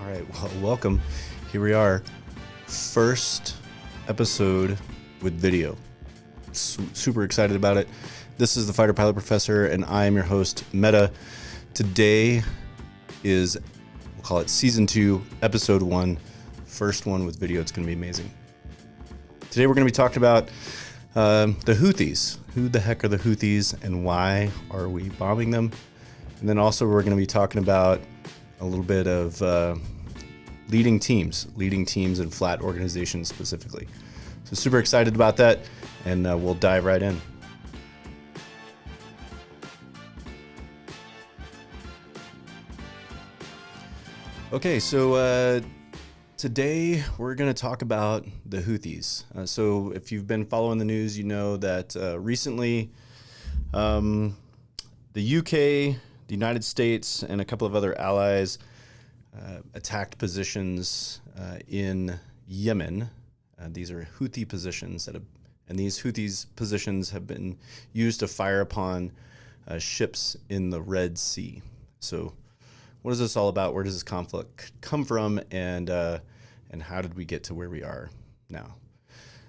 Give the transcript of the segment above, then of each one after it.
All right, well, welcome. Here we are, first episode with video. Super excited about it. This is the Fighter Pilot Professor, and I am your host, Meta. Today is, we'll call it Season 2, Episode 1, first one with video. It's going to be amazing. Today we're going to be talking about the Houthis. Who the heck are the Houthis, and why are we bombing them? And then also we're going to be talking about a little bit of leading teams and flat organizations specifically. So super excited about that, and we'll dive right in. Okay, so today we're going to talk about the Houthis. So if you've been following the news, you know that recently the UK, the United States, and a couple of other allies attacked positions in Yemen. These are Houthi positions and these Houthis positions have been used to fire upon ships in the Red Sea. So, what is this all about? Where does this conflict come from, and how did we get to where we are now?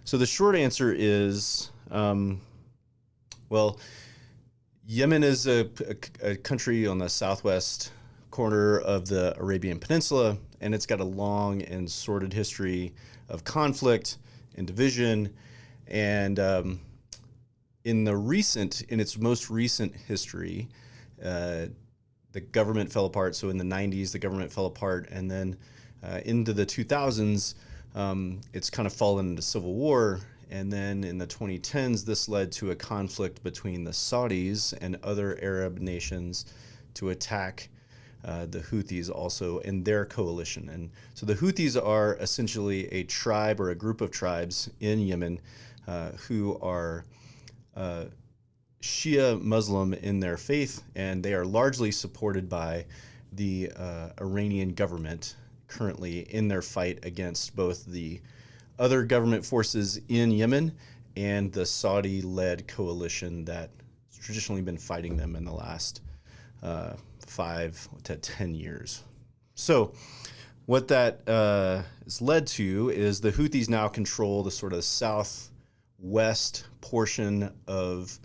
So the short answer is, well, Yemen is a country on the southwest corner of the Arabian Peninsula, and it's got a long and sordid history of conflict and division. And in its most recent history, the government fell apart. So in the 90s, the government fell apart, and then into the 2000s, it's kind of fallen into civil war. And then in the 2010s, this led to a conflict between the Saudis and other Arab nations to attack the Houthis also in their coalition. And so the Houthis are essentially a tribe or a group of tribes in Yemen who are Shia Muslim in their faith, and they are largely supported by the Iranian government currently in their fight against both the other government forces in Yemen and the Saudi-led coalition that has traditionally been fighting them in the last 5 to 10 years. So what that has led to is the Houthis now control the sort of southwest portion of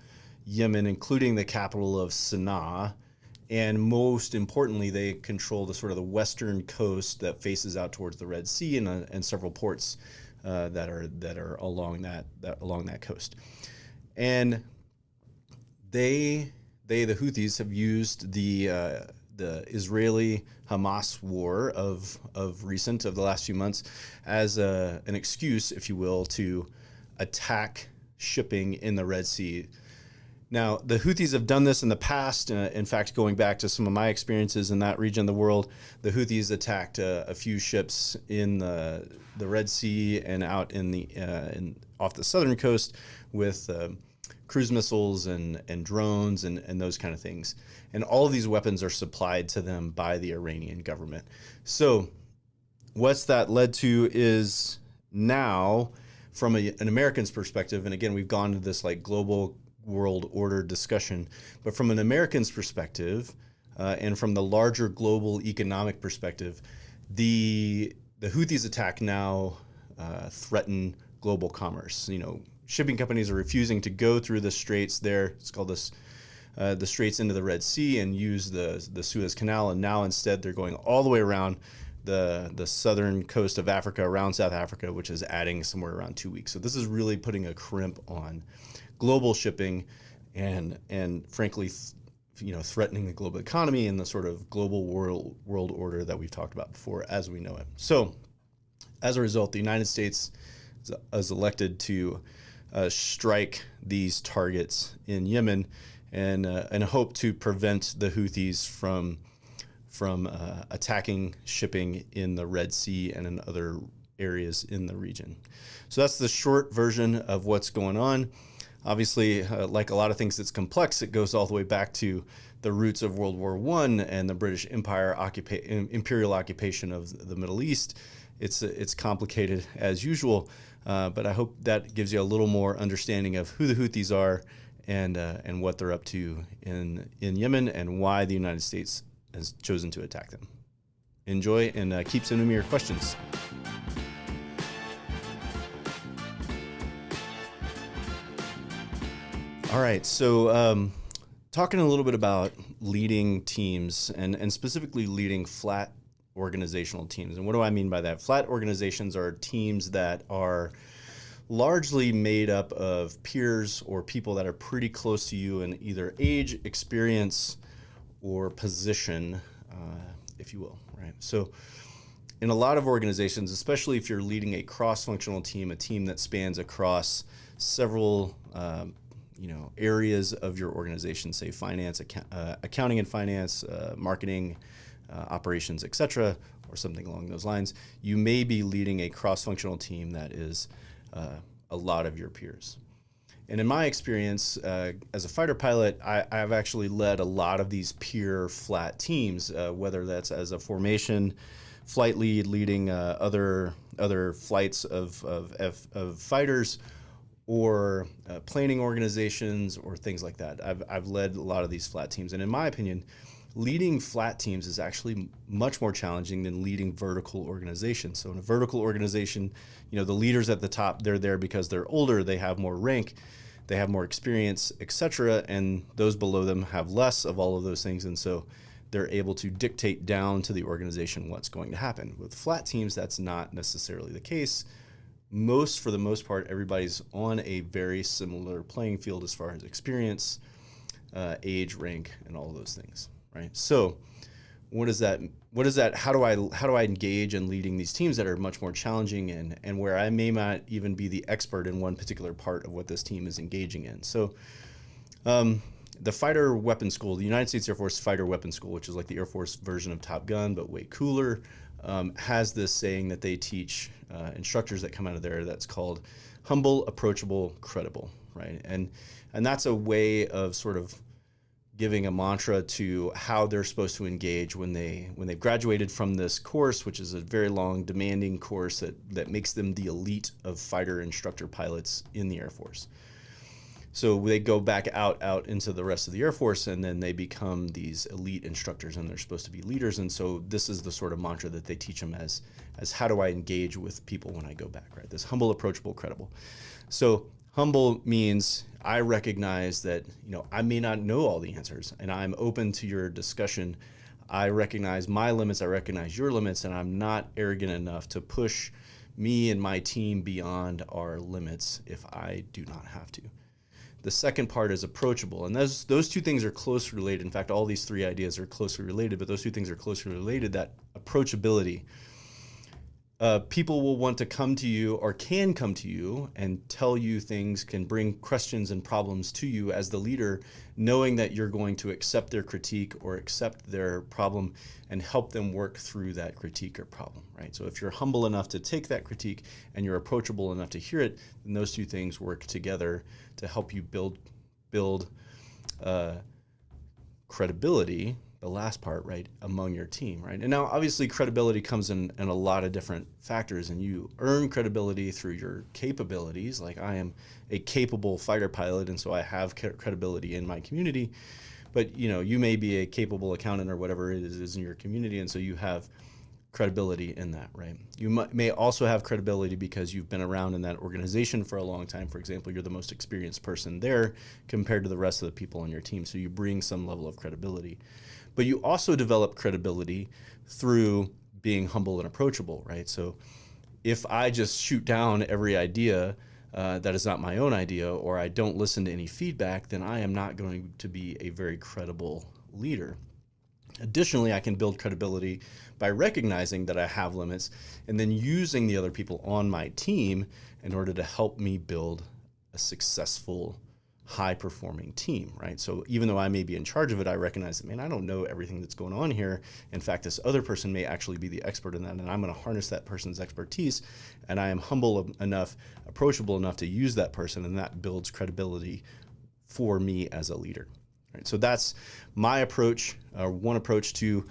Yemen, including the capital of Sana'a. And most importantly, they control the sort of the western coast that faces out towards the Red Sea and several ports that are along that coast. And the Houthis have used the Israeli-Hamas war of the last few months as an excuse, if you will, to attack shipping in the Red Sea. Now, the Houthis have done this in the past. In fact, going back to some of my experiences in that region of the world, the Houthis attacked a few ships in the Red Sea and out off the southern coast with cruise missiles and drones and those kind of things. And all of these weapons are supplied to them by the Iranian government. So what's that led to is now, from an American's perspective, and again, we've gone to this like global world order discussion, but from an American's perspective and from the larger global economic perspective, the Houthis attack now threaten global commerce. You know, shipping companies are refusing to go through the straits there. It's called the straits into the Red Sea and use the Suez Canal, and now instead they're going all the way around the southern coast of Africa, around South Africa, which is adding somewhere around 2 weeks. So this is really putting a crimp on global shipping and frankly, threatening the global economy and the sort of global world order that we've talked about before as we know it. So as a result, the United States is elected to strike these targets in Yemen and hope to prevent the Houthis from attacking shipping in the Red Sea and in other areas in the region. So that's the short version of what's going on. Obviously, like a lot of things that's complex, it goes all the way back to the roots of World War I and the British Empire imperial occupation of the Middle East. It's complicated as usual, but I hope that gives you a little more understanding of who the Houthis are and what they're up to in Yemen and why the United States has chosen to attack them. enjoy and keep sending me your questions. All right, so talking a little bit about leading teams and specifically leading flat organizational teams. And what do I mean by that? Flat organizations are teams that are largely made up of peers or people that are pretty close to you in either age, experience, or position, if you will, right? So in a lot of organizations, especially if you're leading a cross-functional team, a team that spans across several areas of your organization, say finance, accounting and finance, marketing, operations, etc., or something along those lines, you may be leading a cross-functional team that is a lot of your peers. And in my experience, as a fighter pilot, I've actually led a lot of these peer flat teams, whether that's as a formation, flight lead, leading other flights of fighters, or planning organizations or things like that. I've led a lot of these flat teams. And in my opinion, leading flat teams is actually much more challenging than leading vertical organizations. So in a vertical organization, the leaders at the top, they're there because they're older, they have more rank, they have more experience, etc. And those below them have less of all of those things. And so they're able to dictate down to the organization what's going to happen. With flat teams, that's not necessarily the case. For the most part, everybody's on a very similar playing field as far as experience, age, rank, and all of those things, right? So what is that? How do I engage in leading these teams that are much more challenging and where I may not even be the expert in one particular part of what this team is engaging in? So the Fighter Weapons School, the United States Air Force Fighter Weapons School, which is like the Air Force version of Top Gun, but way cooler, has this saying that they teach instructors that come out of there that's called humble, approachable, credible, right? And that's a way of sort of giving a mantra to how they're supposed to engage when they've graduated from this course, which is a very long, demanding course that makes them the elite of fighter instructor pilots in the Air Force. So they go back out into the rest of the Air Force, and then they become these elite instructors, and they're supposed to be leaders. And so this is the sort of mantra that they teach them as how do I engage with people when I go back, right? This humble, approachable, credible. So humble means I recognize that, I may not know all the answers, and I'm open to your discussion. I recognize my limits, I recognize your limits, and I'm not arrogant enough to push me and my team beyond our limits if I do not have to. The second part is approachable, and those two things are closely related. In fact, all these three ideas are closely related, but those two things are closely related. That approachability, people will want to come to you or can come to you and tell you things, can bring questions and problems to you as the leader, knowing that you're going to accept their critique or accept their problem and help them work through that critique or problem, right? So if you're humble enough to take that critique and you're approachable enough to hear it, then those two things work together to help you build credibility, the last part, right, among your team, right? And now obviously credibility comes in a lot of different factors, and you earn credibility through your capabilities. Like I am a capable fighter pilot, and so I have credibility in my community, but you may be a capable accountant or whatever it is in your community, and so you have credibility in that, right? You may also have credibility because you've been around in that organization for a long time. For example, you're the most experienced person there compared to the rest of the people on your team, so you bring some level of credibility. But you also develop credibility through being humble and approachable, right? So if I just shoot down every idea that is not my own idea, or I don't listen to any feedback, then I am not going to be a very credible leader. Additionally, I can build credibility by recognizing that I have limits and then using the other people on my team in order to help me build a successful, high-performing team, right? So even though I may be in charge of it, I recognize that, man, I don't know everything that's going on here. In fact, this other person may actually be the expert in that, and I'm going to harness that person's expertise, and I am humble enough, approachable enough to use that person, and that builds credibility for me as a leader. Right, so that's my approach, one approach to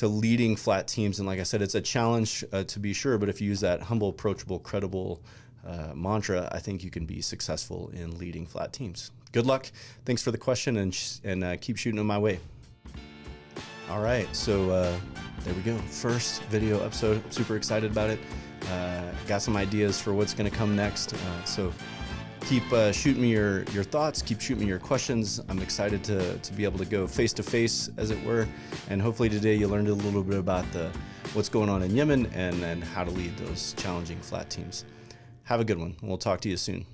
leading flat teams. And like I said, it's a challenge to be sure, but if you use that humble, approachable, credible mantra, I think you can be successful in leading flat teams. Good luck. Thanks for the question, and keep shooting them my way. All right, so there we go. First video episode. I'm super excited about it. Got some ideas for what's going to come next. So keep shooting me your thoughts. Keep shooting me your questions. I'm excited to be able to go face to face, as it were. And hopefully today you learned a little bit about what's going on in Yemen and how to lead those challenging flat teams. Have a good one. We'll talk to you soon.